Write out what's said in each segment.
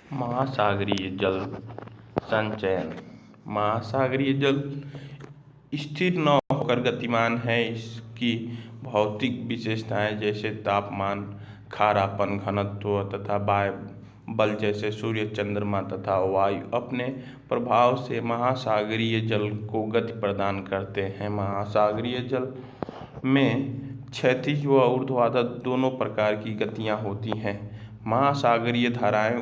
महासागरीय जल संचयन। महासागरीय जल स्थिर न होकर गतिमान है। इसकी भौतिक विशेषताएं जैसे तापमान, खारापन, घनत्व तथा वायु बल जैसे सूर्य, चंद्रमा तथा वायु अपने प्रभाव से महासागरीय जल को गति प्रदान करते हैं। महासागरीय जल में क्षैतिज व ऊर्ध्वाधर दोनों प्रकार की गतियां होती हैं। महासागरीय धाराएं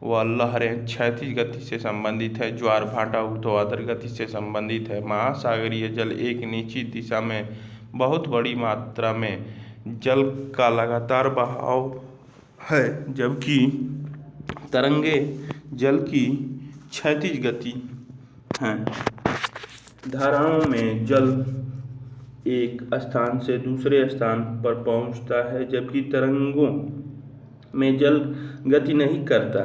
व लहरें क्षैतिज गति से संबंधित है, ज्वार भाटा ऊर्ध्वाधर गति से संबंधित है। महासागरीय जल एक निश्चित दिशा में बहुत बड़ी मात्रा में जल का लगातार बहाव है, जबकि तरंगें जल की क्षैतिज गति हैं। धाराओं में जल एक स्थान से दूसरे स्थान पर पहुंचता है, जबकि तरंगों में जल गति नहीं करता,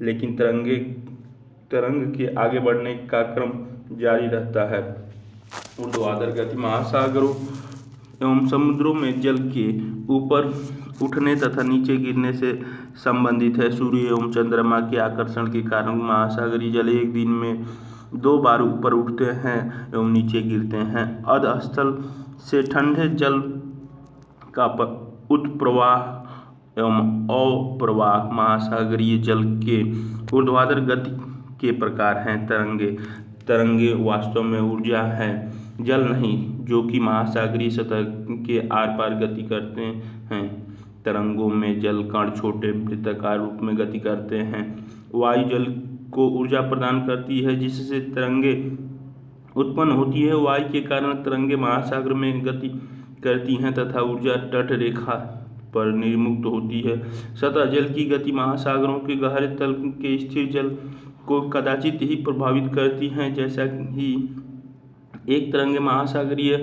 लेकिन तरंग के आगे बढ़ने का क्रम जारी रहता है। ऊर्ध्वाधर गति महासागरों एवं समुद्रों में जल के ऊपर उठने तथा नीचे गिरने से संबंधित है। सूर्य एवं चंद्रमा के आकर्षण के कारण महासागरीय जल एक दिन में 2 बार ऊपर उठते हैं एवं नीचे गिरते हैं। अधस्थल से ठंडे जल का उत्प्रवाह एवं अवप्रवाह महासागरीय जल के ऊर्ध्वाधर गति के प्रकार हैं। तरंगे वास्तव में ऊर्जा है, जल नहीं, जो कि महासागरीय सतह के आर पार गति करते हैं। तरंगों में जल कण छोटे वृत्ताकार रूप में गति करते हैं। वायु जल को ऊर्जा प्रदान करती है, जिससे तरंगे उत्पन्न होती है। वायु के कारण तरंगे महासागर में गति करती हैं तथा ऊर्जा तट रेखा पर निर्मुक्त होती है। सतह जल की गति महासागरों के गहरे तल के स्थिर जल को कदाचित ही प्रभावित करती हैं। जैसा ही एक तरंगे महासागरीय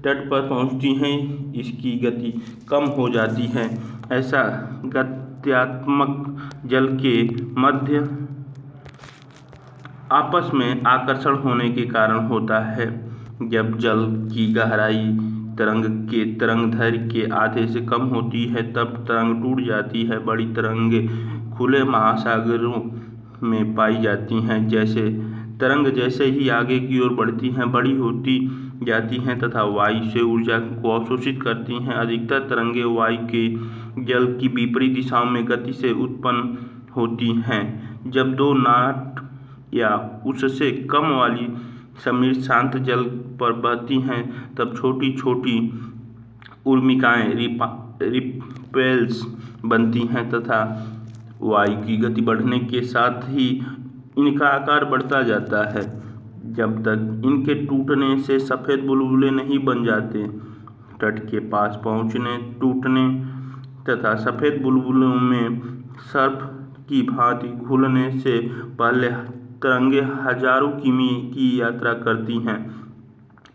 तट पर पहुंचती हैं, इसकी गति कम हो जाती है। ऐसा गत्यात्मक जल के मध्य आपस में आकर्षण होने के कारण होता है। जब जल की गहराई तरंग के तरंगदैर्घ्य के आधे से कम होती है, तब तरंग टूट जाती है। बड़ी तरंगें खुले महासागरों में पाई जाती हैं। जैसे तरंग जैसे ही आगे की ओर बढ़ती हैं, बड़ी होती जाती हैं तथा वायु से ऊर्जा को अवशोषित करती हैं। अधिकतर तरंगें वायु के जल की विपरीत दिशाओं में गति से उत्पन्न होती हैं। जब 2 नॉट या उससे कम वाली समीर शांत जल पर बहती हैं, तब छोटी छोटी ऊर्मिकाएं रिपेल्स बनती हैं तथा वायु की गति बढ़ने के साथ ही इनका आकार बढ़ता जाता है, जब तक इनके टूटने से सफ़ेद बुलबुले नहीं बन जाते। तट के पास पहुंचने, टूटने तथा सफ़ेद बुलबुलों में सर्प की भांति घुलने से पहले तरंगे हजारों किमी की यात्रा करती हैं।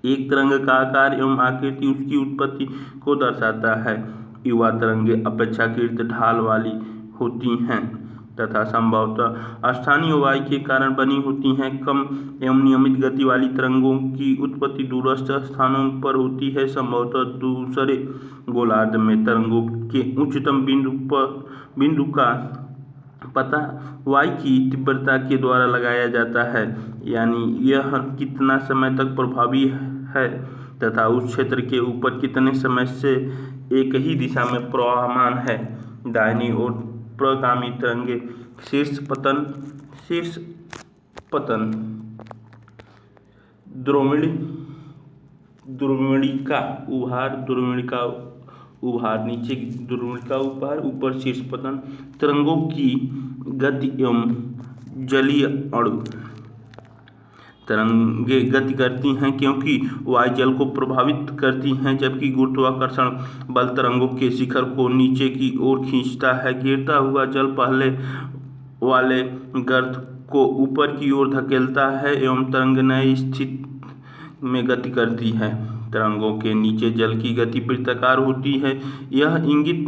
एक तरंग का आकार एवं आकृति उसकी उत्पत्ति को दर्शाता है। युवा तरंगे अपेक्षाकृत ढाल वाली होती हैं तथा संभवतः स्थानीय वायु के कारण बनी होती हैं। कम एवं नियमित गति वाली तरंगों की उत्पत्ति दूरस्थ स्थानों पर होती है। संभवतः दूसरे गोलार्ध में तरंगों के उच्चतम बिंदु का पता वायु की तीव्रता के द्वारा लगाया जाता है, यानी यह कितना समय तक प्रभावी है तथा उस क्षेत्र के ऊपर कितने समय से एक ही दिशा में प्रवहमान है। दाहिनी ओर प्रगामी तरंगे शीर्ष पतन ध्रुवणिका उभार नीचे ध्रुवणिका उभार ऊपर शीर्ष पतन तरंगों की गति एवं जलीय अणु। तरंगे गति करती हैं क्योंकि वायु जल को प्रभावित करती हैं, जबकि गुरुत्वाकर्षण बल तरंगों के शिखर को नीचे की ओर खींचता है। गिरता हुआ जल पहले वाले गर्त को ऊपर की ओर धकेलता है एवं तरंग नई स्थिति में गति करती है। तरंगों के नीचे जल की गति वृत्ताकार होती है। यह इंगित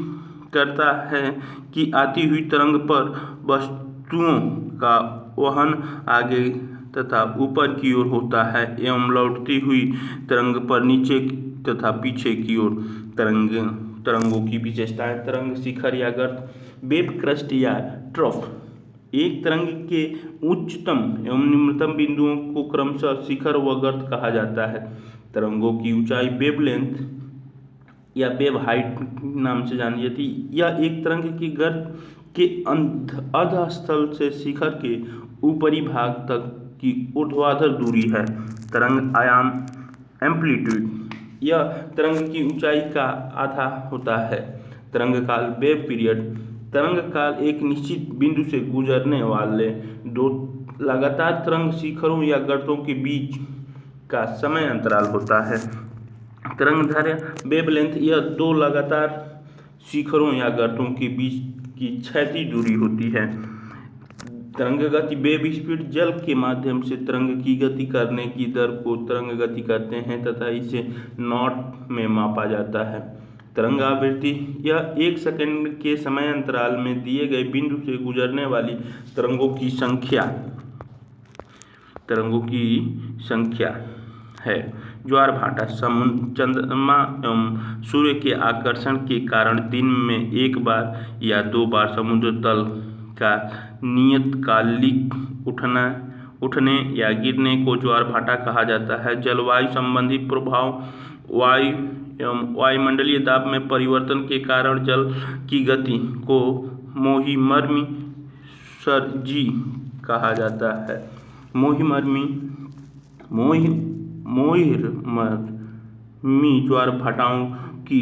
करता है कि आती हुई तरंग पर वस्तुओं का वहन आगे तथा ऊपर की ओर होता है एवं लौटती हुई तरंग पर नीचे तथा पीछे की ओर। तरंगों की विशेषताएं: तरंग शिखर या गर्त, वेव क्रस्ट या ट्रफ, एक तरंग के उच्चतम एवं निम्नतम बिंदुओं को क्रमशः शिखर व गर्त कहा जाता है। तरंगों की ऊंचाई वेवलेंथ या वेव हाइट नाम से जानी जाती है। यह एक तरंग की गर्त के अधस्थल से शिखर के ऊपरी भाग तक की ऊर्ध्वाधर दूरी है। तरंग आयाम एम्पलीट्यूड, यह तरंग की ऊंचाई का आधा होता है। तरंग काल वेव पीरियड, तरंग काल एक निश्चित बिंदु से गुजरने वाले दो लगातार तरंग शिखरों या गर्तों के बीच का समय अंतराल होता है। तरंगदैर्घ्य वेवलेंथ, यह दो लगातार शिखरों या गर्तों के बीच की क्षैतिज दूरी होती है। तरंग गति वेव स्पीड, जल के माध्यम से तरंग की गति करने की दर को तरंग गति कहते हैं तथा इसे नॉट में मापा जाता है। तरंग आवृत्ति, यह 1 सेकंड के समय अंतराल में दिए गए बिंदु से गुजरने वाली तरंगों की संख्या है। ज्वार भाटा, चंद्रमा एवं सूर्य के आकर्षण के कारण दिन में एक बार या 2 बार समुद्र तल का नियतकालिक उठने या गिरने को ज्वार भाटा कहा जाता है। जलवायु संबंधी प्रभाव, वायु एवं वायुमंडलीय दाब में परिवर्तन के कारण जल की गति को मोहिमर्मी सर्जी कहा जाता है। मोहिमर्मी ज्वार भाटाओं की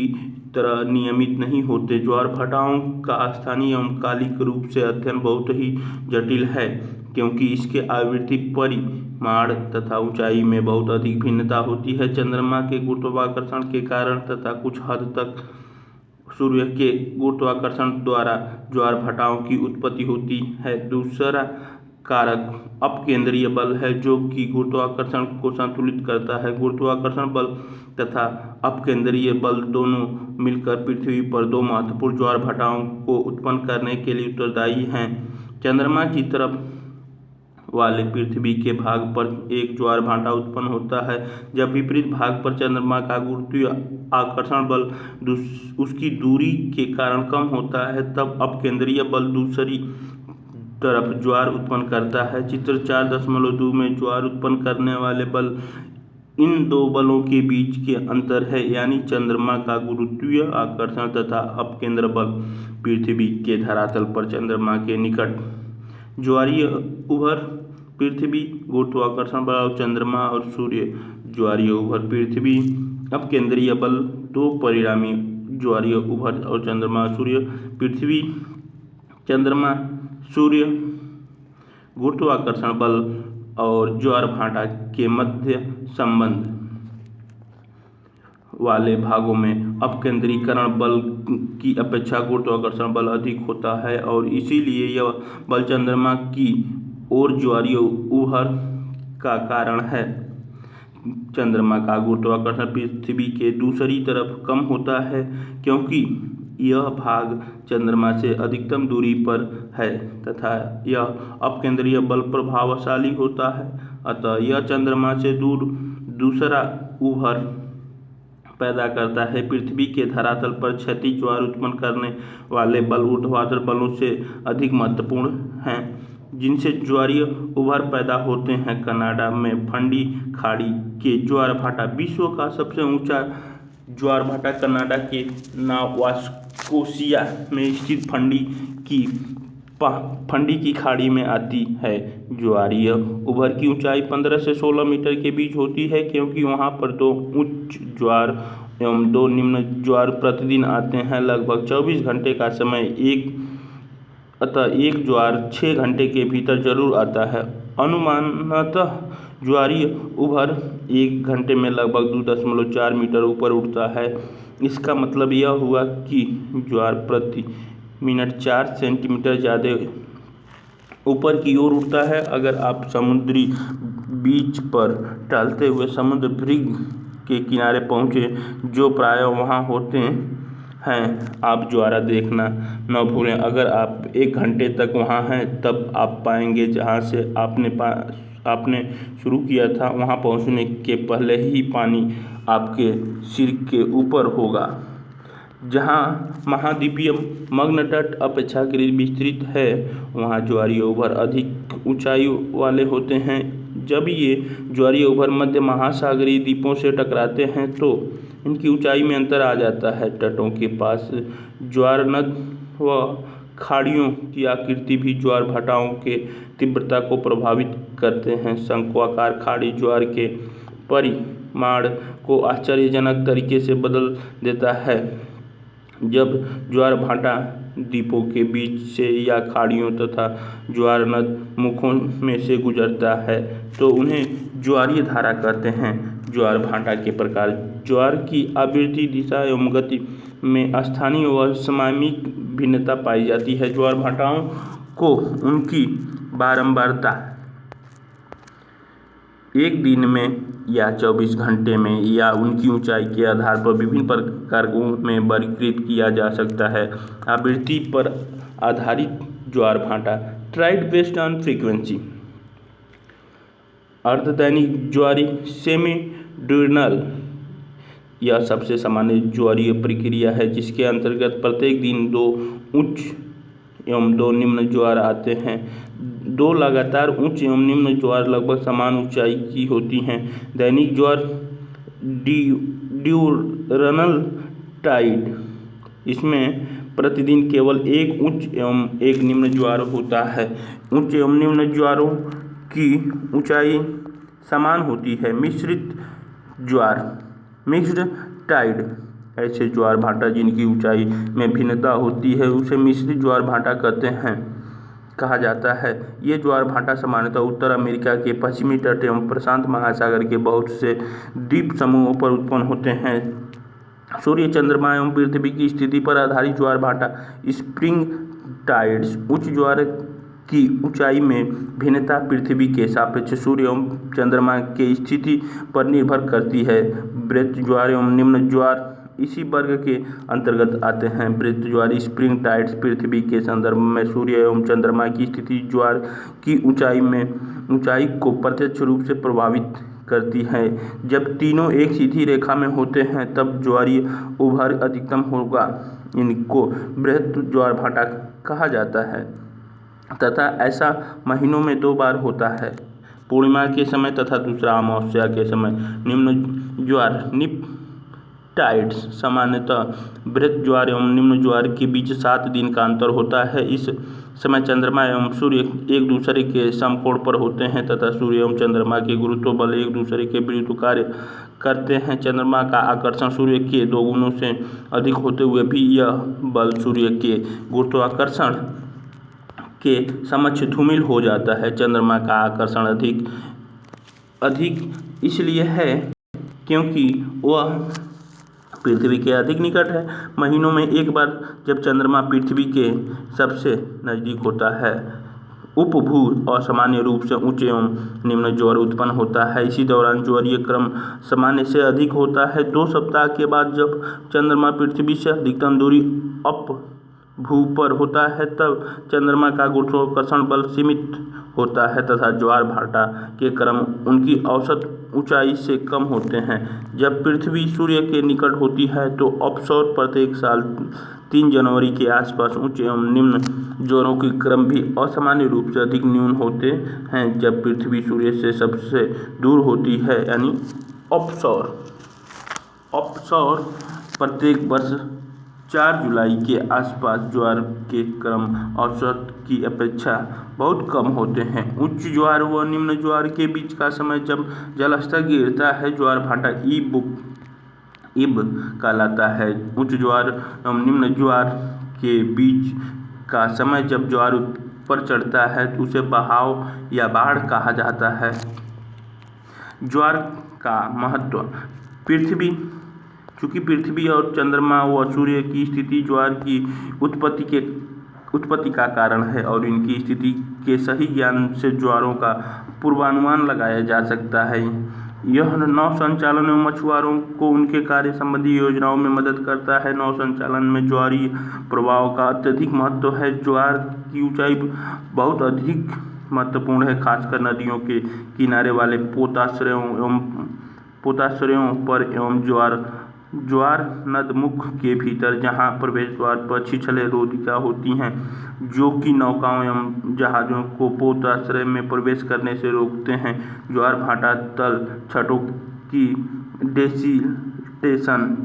तरह नियमित नहीं होते। ज्वार भाटाओं का स्थानीय एवं कालिक रूप से अध्ययन बहुत ही जटिल है, क्योंकि इसके आवृत्ति परिमाण तथा ऊंचाई में बहुत अधिक भिन्नता होती है। चंद्रमा के गुरुत्वाकर्षण के कारण तथा कुछ हद तक सूर्य के गुरुत्वाकर्षण द्वारा ज्वार भाटाओं की उत्पत्ति होती है। दूसरा कारक अपकेंद्रीय बल है, जो कि गुरुत्वाकर्षण को संतुलित करता है। गुरुत्वाकर्षण बल तथा अपकेंद्रीय बल दोनों मिलकर पृथ्वी पर दो महत्वपूर्ण ज्वार भाटाओं को उत्पन्न करने के लिए उत्तरदायी हैं। चंद्रमा की तरफ वाले पृथ्वी के भाग पर एक ज्वार भाटा उत्पन्न होता है। जब विपरीत भाग पर चंद्रमा का गुरुत्वाकर्षण बल उसकी दूरी के कारण कम होता है, तब अपकेंद्रीय बल दूसरी तरफ ज्वार उत्पन्न करता है। चित्र 4.2 में ज्वार उत्पन्न करने वाले बल इन दो बलों के बीच के अंतर है, यानी चंद्रमा का गुरुत्वीय आकर्षण तथा अपकेंद्र बल। पृथ्वी के धरातल पर चंद्रमा के निकट ज्वारीय उभर, पृथ्वी गुरुत्वाकर्षण बल और चंद्रमा और सूर्य ज्वारीय उभर। पृथ्वी अपकेंद्रीय बल, दो परिणामी ज्वारीय उभर और चंद्रमा सूर्य। पृथ्वी चंद्रमा सूर्य गुरुत्वाकर्षण बल और ज्वार भाटा के मध्य संबंध वाले भागों में अपकेंद्रीकरण बल की अपेक्षा गुरुत्वाकर्षण बल अधिक होता है और इसीलिए यह बल चंद्रमा की ओर ज्वारीय उभर का कारण है। चंद्रमा का गुरुत्वाकर्षण पृथ्वी के दूसरी तरफ कम होता है, क्योंकि यह भाग चंद्रमा से अधिकतम दूरी पर है तथा यह अपकेंद्रीय बल प्रभावशाली होता है। अतः यह चंद्रमा से दूर दूसरा उभर पैदा करता है। पृथ्वी के धरातल पर क्षैतिज ज्वार उत्पन्न करने वाले बल ऊर्ध्वाधर बलों से अधिक महत्वपूर्ण हैं, जिनसे ज्वारीय उभर पैदा होते हैं। कनाडा में फंडी खाड़ी के ज्वार भाटा, विश्व का सबसे ऊंचा ज्वार भाटा कनाडा के नोवास्कोशिया में स्थित फंडी की खाड़ी में आती है। ज्वारीय उभर की ऊंचाई 15 से 16 मीटर के बीच होती है, क्योंकि वहां पर दो उच्च ज्वार एवं दो निम्न ज्वार प्रतिदिन आते हैं। लगभग 24 घंटे का समय अतः एक ज्वार 6 घंटे के भीतर जरूर आता है। अनुमानतः ज्वारीय उभर 1 घंटे में लगभग 2.4 मीटर ऊपर उठता है। इसका मतलब यह हुआ कि ज्वार प्रति मिनट 4 सेंटीमीटर ज़्यादा ऊपर की ओर उठता है। अगर आप समुद्री बीच पर टहलते हुए समुद्र भृंग के किनारे पहुँचे, जो प्रायः वहाँ होते हैं, आप ज्वारा देखना न भूलें। अगर आप 1 घंटे तक वहाँ हैं, तब आप पाएंगे जहाँ से आपने शुरू किया था, वहाँ पहुँचने के पहले ही पानी आपके सिर के ऊपर होगा। जहाँ महाद्वीपीय मग्न तट अपेक्षाकृत विस्तृत है, वहाँ ज्वारीय उभर अधिक ऊंचाई वाले होते हैं। जब ये ज्वारीय उभर मध्य महासागरीय द्वीपों से टकराते हैं तो इनकी ऊंचाई में अंतर आ जाता है। तटों के पास ज्वार नद व खाड़ियों की आकृति भी ज्वार भाटाओं के तीव्रता को प्रभावित करते हैं। शंक्वाकार खाड़ी ज्वार के परिमाण को आश्चर्यजनक तरीके से बदल देता है। जब ज्वार भाटा द्वीपों के बीच से या खाड़ियों तथा ज्वार नद मुखों में से गुजरता है तो उन्हें ज्वारीय धारा कहते हैं। ज्वार भाटा के प्रकार ज्वार की आवृत्ति, दिशा एवं गति में स्थानीय व सामयिक भिन्नता पाई जाती है। ज्वार भाटाओं को उनकी बारंबारता, एक दिन में या 24 घंटे में या उनकी ऊंचाई के आधार पर विभिन्न प्रकारों में वर्गीकृत किया जा सकता है। आवृत्ति पर आधारित ज्वार भाटा, ट्राइड बेस्ड ऑन फ्रीक्वेंसी। अर्धदैनिक ज्वारी, सेमी ड्यूरनल, यह सबसे सामान्य ज्वारीय प्रक्रिया है जिसके अंतर्गत प्रत्येक दिन 2 उच्च एवं 2 निम्न ज्वार आते हैं। 2 लगातार उच्च एवं निम्न ज्वार लगभग समान ऊंचाई की होती हैं। दैनिक ज्वार ड्यूरनल टाइड, इसमें प्रतिदिन केवल 1 उच्च एवं 1 निम्न ज्वार होता है। उच्च एवं निम्न ज्वारों की ऊंचाई समान होती है। मिश्रित ज्वार, मिक्स्ड टाइड, ऐसे ज्वार भाटा जिनकी ऊंचाई में भिन्नता होती है उसे मिश्रित ज्वार भाटा कहा जाता है। ये ज्वार भाटा सामान्यतः उत्तर अमेरिका के पश्चिमी तट एवं प्रशांत महासागर के बहुत से द्वीप समूहों पर उत्पन्न होते हैं। सूर्य, चंद्रमा एवं पृथ्वी की स्थिति पर आधारित ज्वार भाटा, स्प्रिंग टाइड्स, उच्च ज्वार की ऊंचाई में भिन्नता पृथ्वी के सापेक्ष सूर्य एवं चंद्रमा के स्थिति पर निर्भर करती है। वृत्त ज्वार एवं निम्न ज्वार इसी वर्ग के अंतर्गत आते हैं। वृत्त ज्वार, स्प्रिंग टाइड्स, पृथ्वी के संदर्भ में सूर्य एवं चंद्रमा की स्थिति ज्वार की ऊंचाई को प्रत्यक्ष रूप से प्रभावित करती है। जब तीनों एक सीधी रेखा में होते हैं तब ज्वारीय उभर अधिकतम होगा। इनको बृहत ज्वार भाटा कहा जाता है तथा ऐसा महीनों में 2 बार होता है, पूर्णिमा के समय तथा दूसरा अमावस्या के समय। निम्न ज्वार, निप टाइड्स, सामान्यतः बृहत ज्वार एवं निम्न ज्वार के बीच 7 दिन का अंतर होता है। इस समय चंद्रमा एवं सूर्य एक दूसरे के समकोण पर होते हैं तथा सूर्य एवं चंद्रमा के गुरुत्व बल एक दूसरे के विरुद्ध कार्य करते हैं। चंद्रमा का आकर्षण सूर्य के 2 गुणों से अधिक होते हुए भी यह बल सूर्य के गुरुत्वाकर्षण के समक्ष धूमिल हो जाता है। चंद्रमा का आकर्षण अधिक इसलिए है क्योंकि वह पृथ्वी के अधिक निकट है। महीनों में 1 बार जब चंद्रमा पृथ्वी के सबसे नज़दीक होता है, उपभू असामान्य रूप से उच्च एवं निम्न ज्वार उत्पन्न होता है। इसी दौरान ज्वारीय क्रम सामान्य से अधिक होता है। 2 सप्ताह के बाद जब चंद्रमा पृथ्वी से अधिकतम दूरी अपभू पर होता है तब चंद्रमा का गुरुत्वाकर्षण बल सीमित होता है तथा ज्वार भाटा के क्रम उनकी औसत ऊंचाई से कम होते हैं। जब पृथ्वी सूर्य के निकट होती है तो ऑफशोर प्रत्येक साल 3 जनवरी के आसपास उच्च एवं निम्न ज्वारों के क्रम भी असामान्य रूप से अधिक न्यून होते हैं। जब पृथ्वी सूर्य से सबसे दूर होती है यानी ऑफशोर प्रत्येक वर्ष 4 जुलाई के आसपास ज्वार के क्रम औसत की अपेक्षा बहुत कम होते हैं। उच्च ज्वार व निम्न ज्वार के बीच का समय जब जलस्तर गिरता है ज्वार भाटा इब कहलाता है। उच्च ज्वार एवं निम्न ज्वार के बीच का समय जब ज्वार ऊपर चढ़ता है तो उसे बहाव या बाढ़ कहा जाता है। ज्वार का महत्व, चूँकि पृथ्वी और चंद्रमा व सूर्य की स्थिति ज्वार की उत्पत्ति का कारण है और इनकी स्थिति के सही ज्ञान से ज्वारों का पूर्वानुमान लगाया जा सकता है। यह नौ संचालन एवं मछुआरों को उनके कार्य संबंधी योजनाओं में मदद करता है। नौ संचालन में ज्वारीय प्रभाव का अत्यधिक महत्व है। ज्वार की ऊंचाई बहुत अधिक महत्वपूर्ण है, खासकर नदियों के किनारे वाले पोताश्रयों पर एवं ज्वार ज्वार नदमुख के भीतर जहाँ प्रवेश द्वार पर छिछले रोधिका होती हैं, जो कि नौकाओं एवं जहाज़ों को पोताश्रय में प्रवेश करने से रोकते हैं। ज्वार भाटा तल छटों की डेसिल्टेशन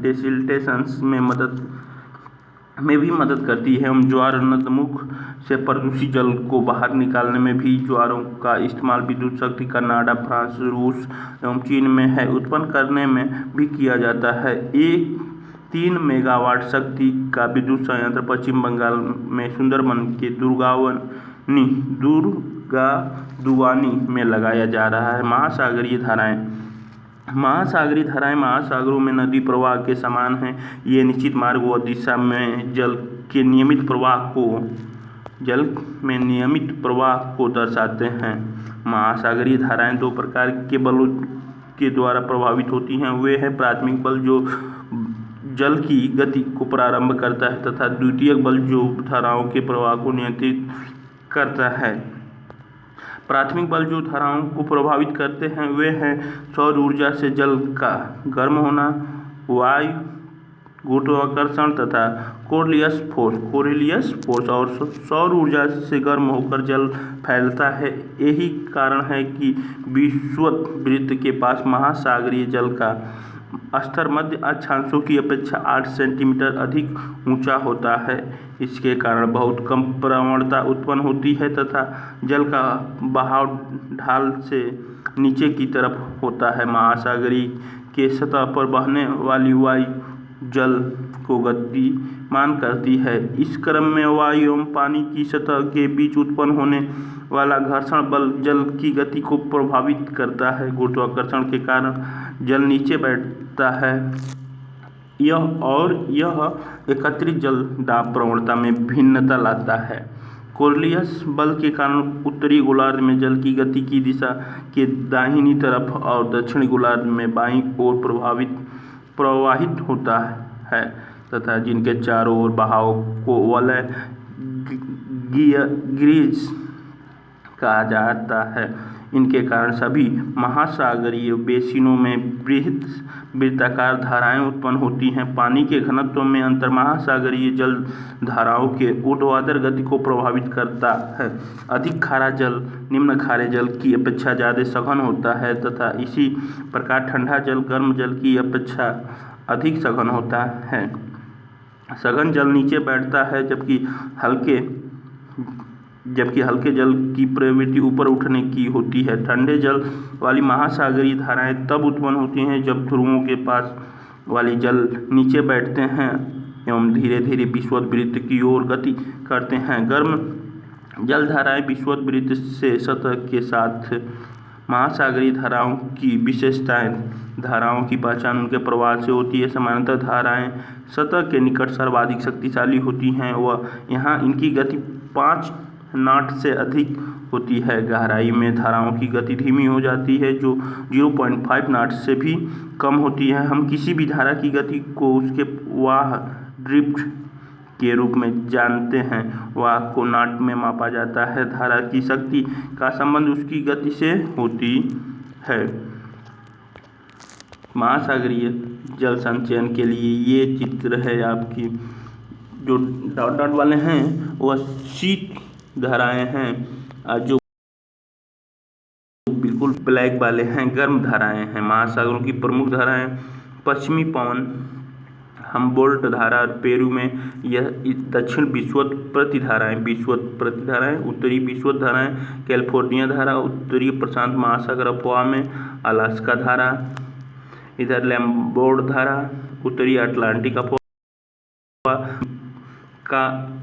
में भी मदद करती है एवं ज्वार नदमुख से प्रदूषित जल को बाहर निकालने में भी ज्वारों का इस्तेमाल विद्युत शक्ति कनाडा, फ्रांस, रूस एवं चीन में है उत्पन्न करने में भी किया जाता है। एक 3 मेगावाट शक्ति का विद्युत संयंत्र पश्चिम बंगाल में सुंदरबन के दुगादुआनी में लगाया जा रहा है। महासागरीय धाराएं महासागरों में नदी प्रवाह के समान हैं। ये निश्चित मार्ग व दिशा में जल में नियमित प्रवाह को दर्शाते हैं। महासागरीय धाराएं 2 प्रकार के बलों के द्वारा प्रभावित होती हैं। वे हैं प्राथमिक बल जो जल की गति को प्रारंभ करता है तथा द्वितीयक बल जो धाराओं के प्रवाह को नियंत्रित करता है। प्राथमिक बल जो धाराओं को प्रभावित करते हैं वे हैं सौर ऊर्जा से जल का गर्म होना, वायु गुरुत्वाकर्षण तथा कोरिलियस फोर्स और सौर ऊर्जा से गर्म होकर जल फैलता है। यही कारण है कि विषुवत वृत्त के पास महासागरीय जल का स्तर मध्य अक्षांशों की अपेक्षा 8 सेंटीमीटर अधिक ऊंचा होता है। इसके कारण बहुत कम प्रवणता उत्पन्न होती है तथा जल का बहाव ढाल से नीचे की तरफ होता है। महासागरीय के सतह पर बहने वाली वायु जल को गतिमान करती है। इस क्रम में वायु एवं पानी की सतह के बीच उत्पन्न होने वाला घर्षण बल जल की गति को प्रभावित करता है। गुरुत्वाकर्षण के कारण जल नीचे बैठता है। यह एकत्रित जल दाब प्रवणता में भिन्नता लाता है। कोरिलियस बल के कारण उत्तरी गोलार्ध में जल की गति की दिशा के दाहिनी तरफ और दक्षिणी गोलार्ध में बाईं ओर प्रवाहित होता है तथा जिनके चारों ओर बहाव को वलय गियर्स कहा जाता है। इनके कारण सभी महासागरीय बेसिनों में वृत्ताकार धाराएं उत्पन्न होती हैं। पानी के घनत्व में अंतर महासागरीय जल धाराओं के ऊर्ध्वाधर गति को प्रभावित करता है। अधिक खारा जल निम्न खारे जल की अपेक्षा ज़्यादा सघन होता है तथा इसी प्रकार ठंडा जल गर्म जल की अपेक्षा अधिक सघन होता है। सघन जल नीचे बैठता है जबकि हल्के जल की प्रवृत्ति ऊपर उठने की होती है। ठंडे जल वाली महासागरीय धाराएं तब उत्पन्न होती हैं जब ध्रुवों के पास वाली जल नीचे बैठते हैं एवं धीरे धीरे विषुवत वृत्त की ओर गति करते हैं। गर्म जल धाराएं विषुवत वृत्त से सतह के साथ महासागरीय धाराओं की विशेषताएं धाराओं की पहचान उनके प्रवाह से होती है। सामान्यतः धाराएं सतह के निकट सर्वाधिक शक्तिशाली होती हैं व यहाँ इनकी गति 5 नॉट से अधिक होती है। गहराई में धाराओं की गति धीमी हो जाती है जो 0.5 नॉट से भी कम होती है। हम किसी भी धारा की गति को उसके वाह ड्रिफ्ट के रूप में जानते हैं। वाह को नॉट में मापा जाता है। धारा की शक्ति का संबंध उसकी गति से होती है। महासागरीय जल संचयन के लिए ये चित्र है आपकी, जो डॉट डॉट वाले हैं वह शीत धाराएं हैं, जो बिल्कुल ब्लैक वाले हैं गर्म धाराएं हैं। महासागरों की प्रमुख धाराएं पश्चिमी पवन हम्बोल्ट धारा पेरू में, यह दक्षिण विषुवत प्रतिधाराएं, उत्तरी विषुवत धाराएं कैलिफोर्निया धारा, उत्तरी प्रशांत महासागर अफवाह में अलास्का धारा, इधर लैम्बर्ट धारा, उत्तरी अटलांटिक अफवाह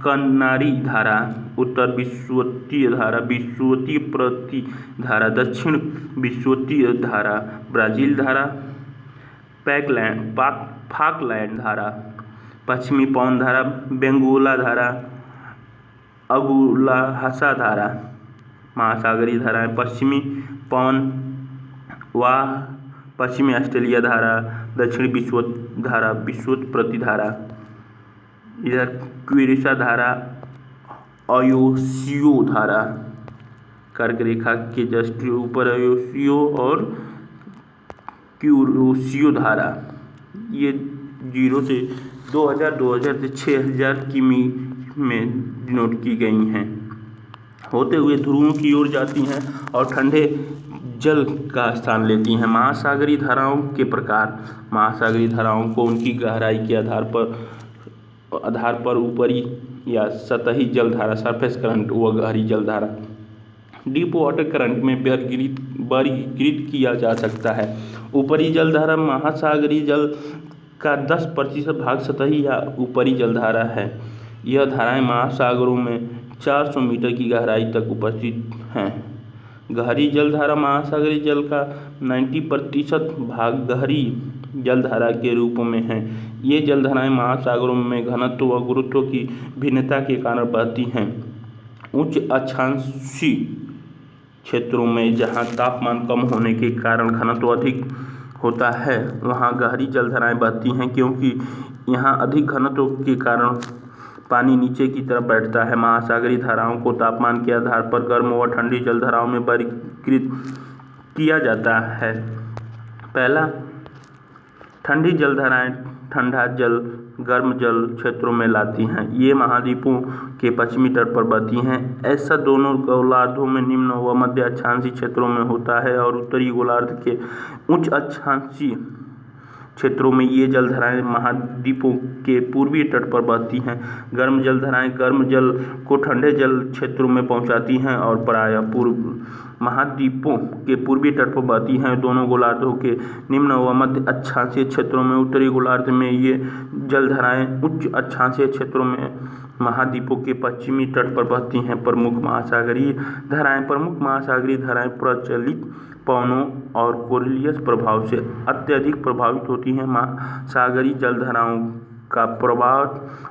कनारी धारा, उत्तर विषुवतीय धारा, विषुवतीय प्रतिधारा, दक्षिण विषुवतीय धारा, ब्राज़ील धारा, फाकलैंड धारा, पश्चिमी पवन धारा, बेंगुला धारा, अगुलाहसा धारा। महासागरीय धाराएं पश्चिमी पवन वाह, पश्चिमी ऑस्ट्रेलिया धारा, दक्षिणी विषुवत धारा, विषुवत प्रतिधारा, इधर क्यूरिसा धारा, अयोशियो धारा, कर्क रेखा के जस्ट ऊपर अयोशियो और क्यूरोशियो धारा। ये 0 से 2000 से 6000 किमी में डिनोट की गई हैं, होते हुए ध्रुवों की ओर जाती हैं और ठंडे जल का स्थान लेती हैं। महासागरीय धाराओं के प्रकार। महासागरीय धाराओं को उनकी गहराई के आधार पर ऊपरी या सतही जलधारा सरफेस करंट व गहरी जलधारा डीप वाटर करंट में वर्गीकृत किया जा सकता है। ऊपरी जलधारा महासागरीय जल का 10% भाग सतही या ऊपरी जलधारा है। यह धाराएं महासागरों में 400 मीटर की गहराई तक उपस्थित हैं। गहरी जलधारा महासागरीय जल का 90% भाग गहरी जलधारा के रूप में है। ये जलधाराएं महासागरों में घनत्व व गुरुत्व की भिन्नता के कारण बहती हैं। उच्च अक्षांशीय क्षेत्रों में जहाँ तापमान कम होने के कारण घनत्व अधिक होता है, वहाँ गहरी जलधाराएं बहती हैं, क्योंकि यहाँ अधिक घनत्व के कारण पानी नीचे की तरफ बैठता है। महासागरीय धाराओं को तापमान के आधार पर गर्म व ठंडी जलधाराओं में वर्गीकृत किया जाता है। पहला, ठंडी जलधाराएं ठंडा जल गर्म जल क्षेत्रों में लाती हैं। ये महाद्वीपों के पश्चिमी तट पर बहती हैं। ऐसा दोनों गोलार्धों में निम्न व मध्य अक्षांशीय क्षेत्रों में होता है और उत्तरी गोलार्ध के उच्च अक्षांशीय क्षेत्रों में ये जलधाराएं महाद्वीपों के पूर्वी तट पर बहती हैं। गर्म जलधाराएं गर्म जल को ठंडे जल क्षेत्रों में पहुंचाती हैं और प्रायः पूर्व महाद्वीपों के पूर्वी तट पर बहती हैं। दोनों गोलार्धों के निम्न व मध्य अक्षांशीय क्षेत्रों में उत्तरी गोलार्ध में ये जलधाराएं उच्च अक्षांशीय क्षेत्रों में महाद्वीपों के पश्चिमी तट पर बहती हैं। प्रमुख महासागरीय धाराएं प्रचलित पवनों और कोरिलियस प्रभाव से अत्यधिक प्रभावित होती हैं। महासागरीय जलधाराओं का प्रवाह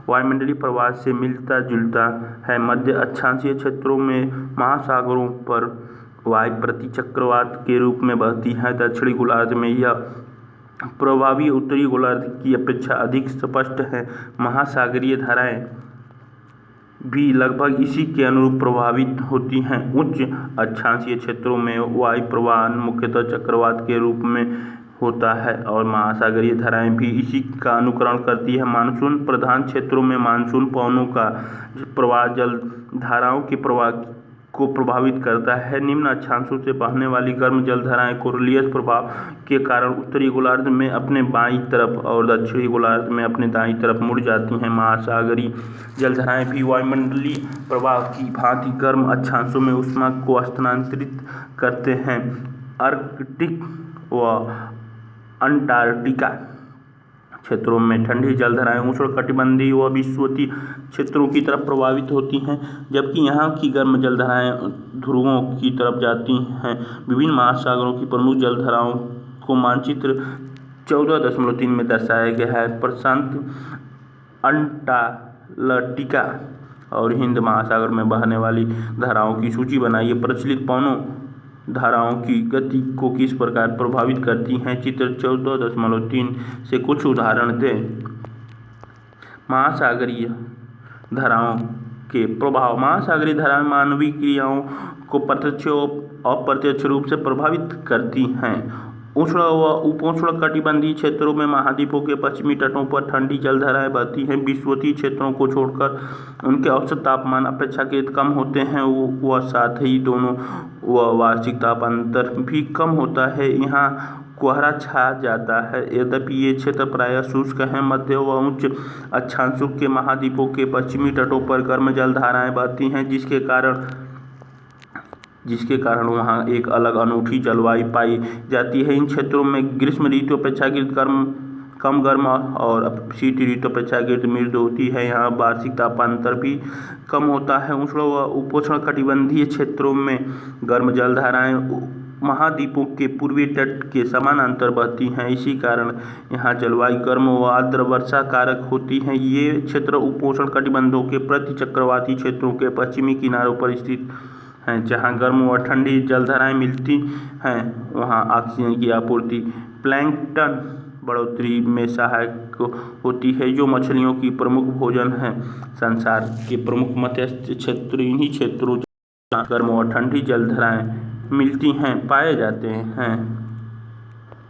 वायुमंडलीय प्रवाह से मिलता जुलता है। मध्य अक्षांशीय क्षेत्रों में महासागरों पर वायु प्रतिचक्रवात के रूप में बहती है। दक्षिणी गोलार्ध में यह प्रभावी उत्तरी गोलार्ध की अपेक्षा अधिक स्पष्ट है। महासागरीय धाराएं भी लगभग इसी के अनुरूप प्रभावित होती हैं। उच्च अक्षांशीय क्षेत्रों में वायु प्रवाह मुख्यतः चक्रवात के रूप में होता है और महासागरीय धाराएं भी इसी का अनुकरण करती है। मानसून प्रधान क्षेत्रों में मानसून पवनों का प्रवाह जल धाराओं के प्रवाह को प्रभावित करता है। निम्न अक्षांशों से बहने वाली गर्म जलधाराएं कोरिलियस प्रभाव के कारण उत्तरी गोलार्ध में अपने बाईं तरफ और दक्षिणी गोलार्ध में अपने दाईं तरफ मुड़ जाती हैं। महासागरीय जलधाराएं भी वायुमंडलीय प्रवाह की भांति गर्म अक्षांशों में ऊष्मा को स्थानांतरित करते हैं। आर्कटिक व अंटार्कटिका क्षेत्रों में ठंडी जलधाराएं उष्णकटिबंधीय व विषुवतीय क्षेत्रों की तरफ प्रवाहित होती हैं, जबकि यहाँ की गर्म जलधाराएं ध्रुवों की तरफ जाती हैं। विभिन्न महासागरों की प्रमुख जलधाराओं को मानचित्र 14.3 में दर्शाया गया है। प्रशांत, अंटार्कटिका और हिंद महासागर में बहने वाली धाराओं की सूची बनाइए। प्रचलित पवनों धाराओं की गति को किस प्रकार प्रभावित करती हैं? चित्र 14.3 से कुछ उदाहरण दें। महासागरीय धाराओं के प्रभाव। महासागरीय धाराएं मानवीय क्रियाओं को प्रत्यक्ष और अप्रत्यक्ष रूप से प्रभावित करती हैं। उष्ण व उपोष्ण कटिबंधीय क्षेत्रों में महाद्वीपों के पश्चिमी तटों पर ठंडी जलधाराएं बहती हैं। विषुवतीय क्षेत्रों को छोड़कर उनके औसत तापमान अपेक्षाकृत कम होते हैं व साथ ही दोनों वार्षिक तापांतर भी कम होता है। यहाँ कोहरा छा जाता है। यद्यपि ये क्षेत्र प्रायः शुष्क हैं। मध्य व उच्च अक्षांशों के महाद्वीपों के पश्चिमी तटों पर गर्म जलधाराएं बहती हैं, जिसके कारण वहाँ एक अलग अनूठी जलवायु पाई जाती है। इन क्षेत्रों में ग्रीष्म ऋतु अपेक्षाकृत कम गर्म और शीत ऋतु अपेक्षाकृत मृदु होती है। यहाँ वार्षिक तापांतर भी कम होता है। उष्ण व उपोष्ण कटिबंधीय क्षेत्रों में गर्म जलधाराएं महाद्वीपों के पूर्वी तट के समानांतर बहती हैं। इसी कारण यहाँ जलवायु गर्म व आर्द्र वर्षा कारक होती है। ये क्षेत्र उपोष्ण कटिबंधों के प्रति चक्रवाती क्षेत्रों के पश्चिमी किनारों पर स्थित हैं। जहाँ गर्म व ठंडी जलधाराएं मिलती हैं, वहाँ ऑक्सीजन की आपूर्ति प्लैंकटन बढ़ोतरी में सहायक होती है, जो मछलियों की प्रमुख भोजन है। संसार के प्रमुख मत्स्य क्षेत्र इन्हीं क्षेत्रों जहाँ गर्म व ठंडी जलधाराएं मिलती हैं पाए जाते हैं।